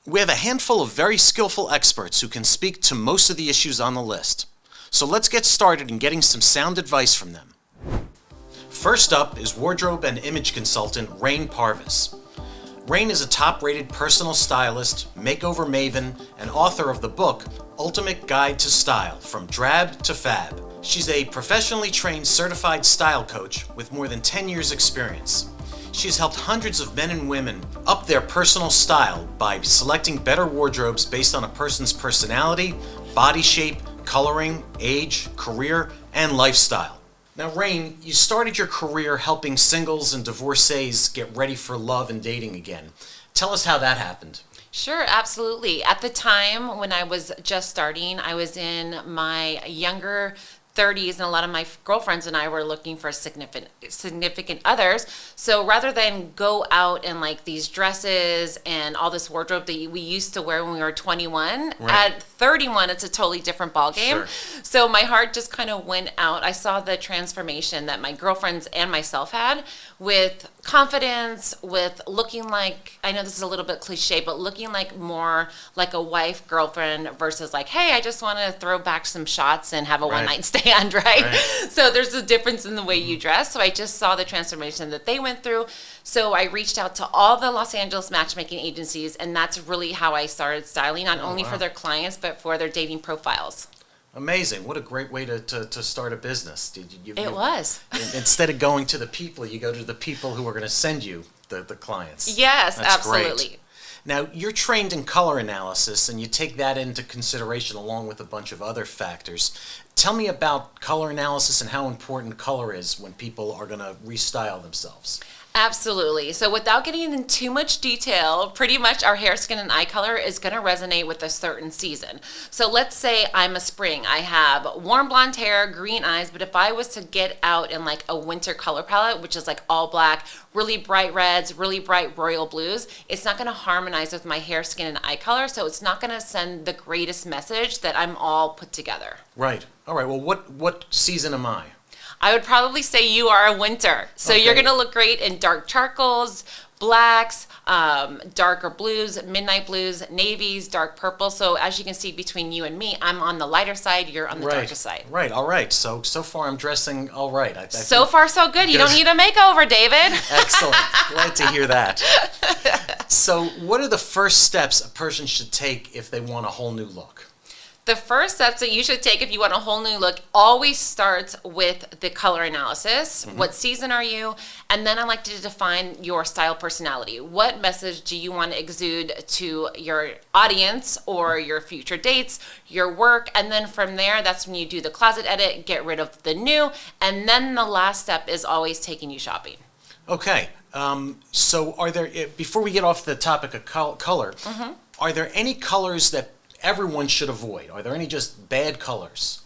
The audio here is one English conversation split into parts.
We have a handful of very skillful experts who can speak to most of the issues on the list. So let's get started in getting some sound advice from them. First up is wardrobe and image consultant Rayne Parvis. Rayne is a top-rated personal stylist, makeover maven, and author of the book Ultimate Guide to Style, From Drab to Fab. She's a professionally trained certified style coach with more than 10 years' experience. She has helped hundreds of men and women up their personal style by selecting better wardrobes based on a person's personality, body shape, coloring, age, career, and lifestyle. Now, Rayne, you started your career helping singles and divorcees get ready for love and dating again. Tell us how that happened. Sure, absolutely. At the time when I was just starting, I was in my younger 30s, and a lot of my girlfriends and I were looking for significant others. So rather than go out in like these dresses and all this wardrobe that we used to wear when we were 21, Right. at 31 it's a totally different ballgame. Sure. So my heart just kind of went out. I saw the transformation that my girlfriends and myself had with confidence, with looking like, I know this is a little bit cliche, but looking like more like a wife, girlfriend versus like, hey, I just want to throw back some shots and have a Right. one night stand, right? Right. So there's a difference in the way you dress. So I just saw the transformation that they went through. So I reached out to all the Los Angeles matchmaking agencies, and that's really how I started styling, not only wow. for their clients, but for their dating profiles. Amazing. What a great way to start a business. It was. Instead of going to the people, you go to the people who are going to send you the clients. Yes, That's absolutely. Great. Now, you're trained in color analysis, and you take that into consideration along with a bunch of other factors. Tell me about color analysis and how important color is when people are going to restyle themselves. Absolutely. So without getting into too much detail, pretty much our hair, skin, and eye color is going to resonate with a certain season. So let's say I'm a spring. I have warm blonde hair, green eyes, but if I was to get out in like a winter color palette, which is like all black, really bright reds, really bright royal blues, it's not going to harmonize with my hair, skin, and eye color. So it's not going to send the greatest message that I'm all put together. Right. All right. Well, what season am I? I would probably say you are a winter. So Okay. you're going to look great in dark charcoals, blacks, darker blues, midnight blues, navies, dark purple. So as you can see between you and me, I'm on the lighter side, you're on the darker side. Right. All right. So far I'm dressing all right. I So think- far, so good. You don't need a makeover, David. Excellent. Glad to hear that. So what are the first steps a person should take if they want a whole new look? The first steps that you should take if you want a whole new look always starts with the color analysis. Mm-hmm. What season are you? And then I like to define your style personality. What message do you want to exude to your audience or your future dates, your work? And then from there, that's when you do the closet edit, get rid of the new. And then the last step is always taking you shopping. Okay. So are there, before we get off the topic of color, Mm-hmm. are there any colors that everyone should avoid? Are there any just bad colors?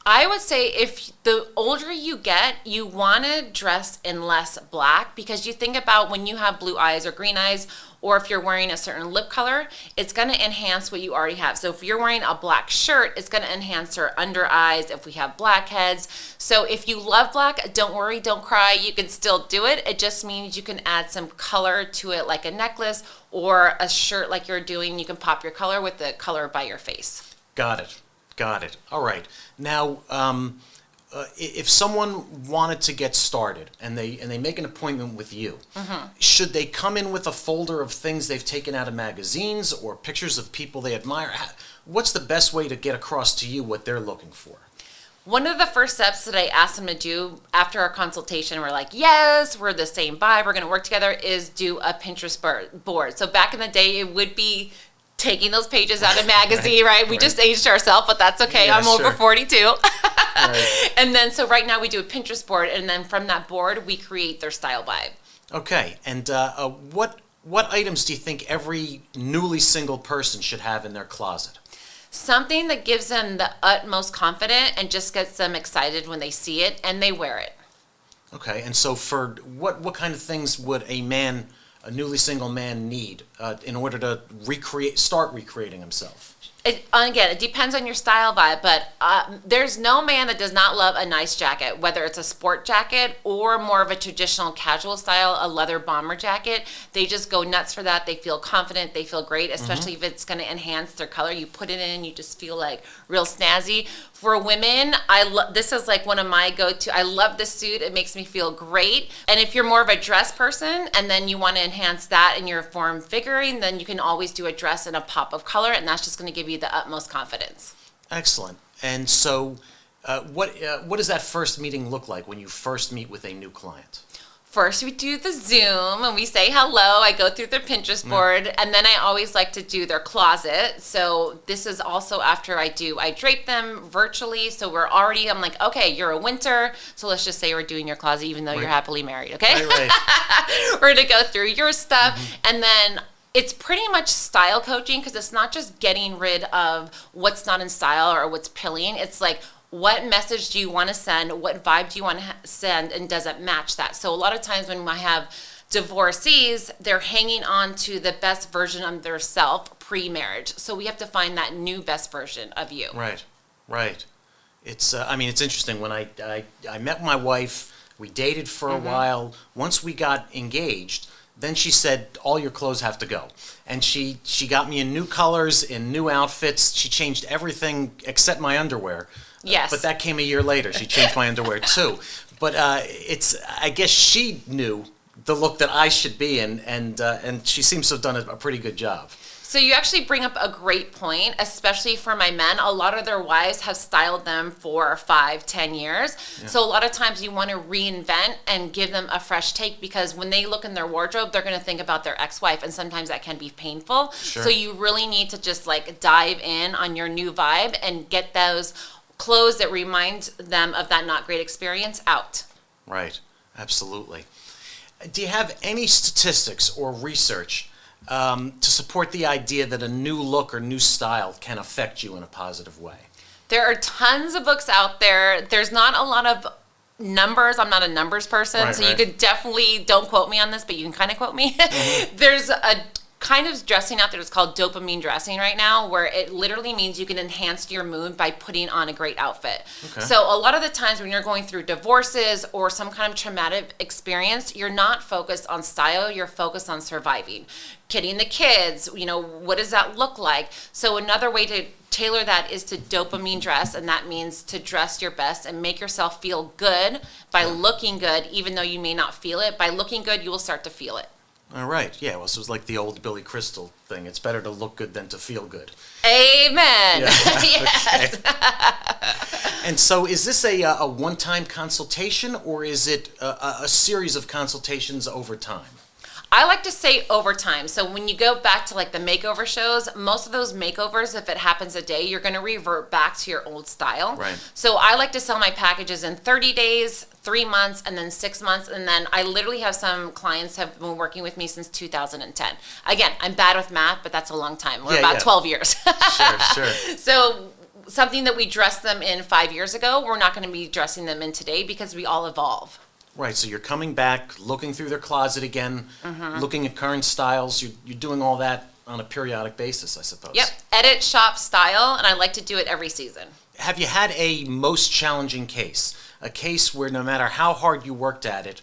I would say if the older you get, you want to dress in less black, because you think about when you have blue eyes or green eyes, or if you're wearing a certain lip color, it's going to enhance what you already have. So if you're wearing a black shirt, it's going to enhance your under eyes if we have blackheads. So if you love black, don't worry, don't cry. You can still do it. It just means you can add some color to it, like a necklace or a shirt like you're doing. You can pop your color with the color by your face. Got it. All right. Now, if someone wanted to get started and they make an appointment with you, should they come in with a folder of things they've taken out of magazines or pictures of people they admire? What's the best way to get across to you what they're looking for? One of the first steps that I asked them to do after our consultation, we're like, yes, we're the same vibe, we're going to work together, is do a Pinterest board. So back in the day, it would be taking those pages out of magazine, right? We just aged ourselves, but that's okay. Yeah, I'm over sure. 42. Right. And then, so right now we do a Pinterest board, and then from that board, we create their style vibe. Okay. And what items do you think every newly single person should have in their closet? Something that gives them the utmost confidence and just gets them excited when they see it and they wear it. Okay. And so for what kind of things would a newly single man need in order to start recreating himself? Again, it depends on your style vibe, but there's no man that does not love a nice jacket, whether it's a sport jacket or more of a traditional casual style, a leather bomber jacket. They just go nuts for that. They feel confident. They feel great, especially if it's going to enhance their color. You put it in, you just feel like real snazzy. For women, this is like one of my go-to. I love this suit. It makes me feel great. And if you're more of a dress person and then you want to enhance that in your form figuring, then you can always do a dress in a pop of color, and that's just going to give you the utmost confidence. Excellent. And so what does that first meeting look like when you first meet with a new client? First, we do the Zoom and we say hello. I go through their Pinterest board, and then I always like to do their closet. So this is also after I drape them virtually. So I'm like, okay, you're a winter. So let's just say we're doing your closet, even though you're happily married, okay? Right. We're going to go through your stuff. And then it's pretty much style coaching, because it's not just getting rid of what's not in style or what's pilling. It's like, what message do you want to send? What vibe do you want to send? And does it match that? So a lot of times when I have divorcees, they're hanging on to the best version of their self pre-marriage. So we have to find that new best version of you. Right. It's it's interesting. When I met my wife, we dated for a while. Once we got engaged, then she said, all your clothes have to go. And she got me in new colors, in new outfits. She changed everything except my underwear. Yes. But that came a year later. She changed my underwear too. But I guess she knew the look that I should be in, and she seems to have done a pretty good job. So you actually bring up a great point, especially for my men. A lot of their wives have styled them for 5-10 years. Yeah. So a lot of times you want to reinvent and give them a fresh take, because when they look in their wardrobe, they're going to think about their ex-wife, and sometimes that can be painful. Sure. So you really need to just like dive in on your new vibe and get those clothes that remind them of that not great experience out. Right, absolutely. Do you have any statistics or research to support the idea that a new look or new style can affect you in a positive way? There are tons of books out there. There's not a lot of numbers. I'm not a numbers person, so you could definitely, don't quote me on this, but you can kind of quote me. There's a kind of dressing out there that's called dopamine dressing right now, where it literally means you can enhance your mood by putting on a great outfit. Okay. So a lot of the times when you're going through divorces or some kind of traumatic experience, you're not focused on style, you're focused on surviving. Kidding the kids, what does that look like? So another way to tailor that is to dopamine dress, and that means to dress your best and make yourself feel good by looking good, even though you may not feel it. By looking good, you will start to feel it. All right. Yeah. Well, so it's like the old Billy Crystal thing. It's better to look good than to feel good. Amen. Yeah. Yes. And so is this a one-time consultation, or is it a series of consultations over time? I like to say over time. So when you go back to like the makeover shows, most of those makeovers, if it happens a day, you're going to revert back to your old style. Right. So I like to sell my packages in 30 days, 3 months, and then 6 months. And then I literally have some clients have been working with me since 2010. Again, I'm bad with math, but that's a long time. We're about 12 years. Sure. So something that we dressed them in 5 years ago, we're not going to be dressing them in today, because we all evolve. Right, so you're coming back, looking through their closet again, looking at current styles. You're doing all that on a periodic basis, I suppose. Yep, edit, shop, style, and I like to do it every season. Have you had a most challenging case? A case where no matter how hard you worked at it,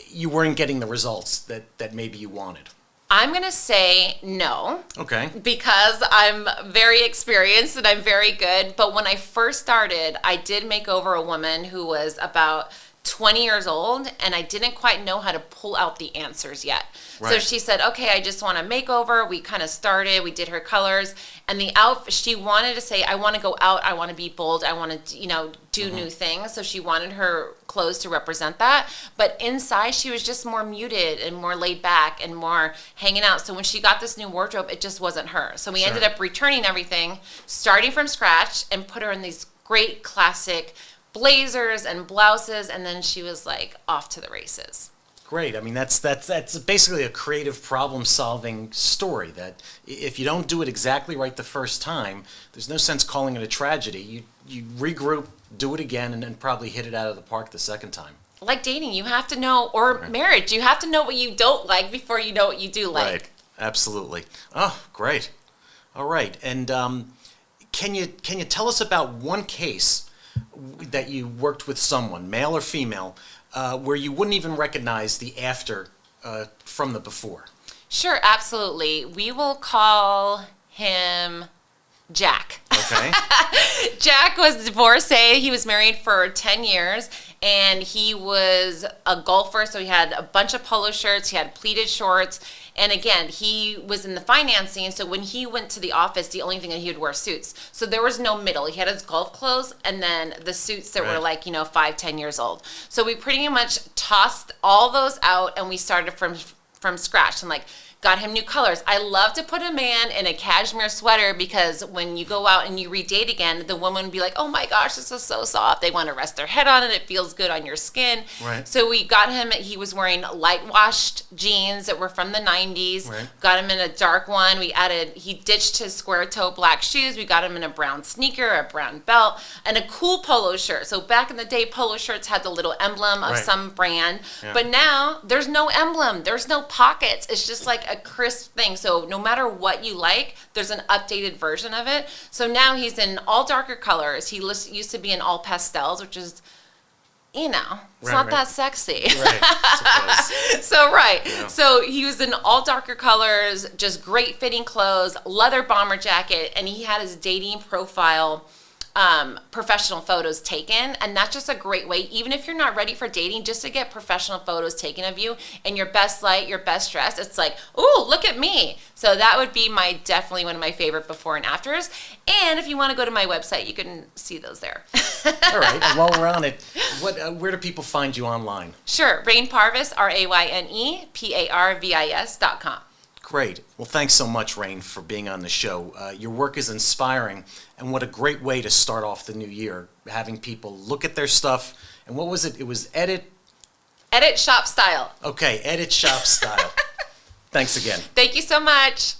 you weren't getting the results that maybe you wanted? I'm going to say no. Okay. Because I'm very experienced and I'm very good. But when I first started, I did make over a woman who was about 20 years old, and I didn't quite know how to pull out the answers yet. Right. So she said, okay, I just want a makeover. We kind of started, we did her colors, and the outfit, she wanted to say, I want to go out, I want to be bold, I want to, do new things. So she wanted her clothes to represent that. But inside, she was just more muted and more laid back and more hanging out. So when she got this new wardrobe, it just wasn't her. So we ended up returning everything, starting from scratch, and put her in these great classic blazers and blouses, and then she was like off to the races. Great. I mean, that's basically a creative problem-solving story, that if you don't do it exactly right the first time, there's no sense calling it a tragedy. You regroup, do it again, and then probably hit it out of the park the second time. Like dating, you have to know, or marriage, you have to know what you don't like before you know what you do like. Right. Absolutely. Oh, great. All right. And can you tell us about one case that you worked with someone, male or female, where you wouldn't even recognize the after from the before? Sure, absolutely. We will call him Jack. Okay. Jack was divorcee. He was married for 10 years, and he was a golfer, so he had a bunch of polo shirts, he had pleated shorts, and again, he was in the financing, so when he went to the office, the only thing that he would wear suits. So there was no middle. He had his golf clothes and then the suits that were like, 5-10 years old. So we pretty much tossed all those out, and we started from scratch, and got him new colors. I love to put a man in a cashmere sweater because when you go out and you redate again, the woman would be like, oh my gosh, this is so soft. They want to rest their head on it. It feels good on your skin. Right. So we got him, he was wearing light washed jeans that were from the 90s. Right. Got him in a dark one. He ditched his square toe black shoes. We got him in a brown sneaker, a brown belt, and a cool polo shirt. So back in the day, polo shirts had the little emblem of some brand. Yeah. But now there's no emblem. There's no pockets. It's just like a crisp thing. So no matter what you like, there's an updated version of it. So now he's in all darker colors. He used to be in all pastels, which is, it's not that sexy. Right. Yeah. So he was in all darker colors, just great fitting clothes, leather bomber jacket, and he had his dating profile professional photos taken, and that's just a great way, even if you're not ready for dating, just to get professional photos taken of you in your best light, your best dress. It's like, ooh, look at me. So that would be definitely one of my favorite before and afters. And if you want to go to my website, you can see those there. All right. And while we're on it, where do people find you online? Sure. Rayne Parvis, RayneParvis.com. Great. Well, thanks so much, Rayne, for being on the show. Your work is inspiring, and what a great way to start off the new year, having people look at their stuff. And what was it? It was Edit Shop Style. Okay, Edit Shop Style. Thanks again. Thank you so much.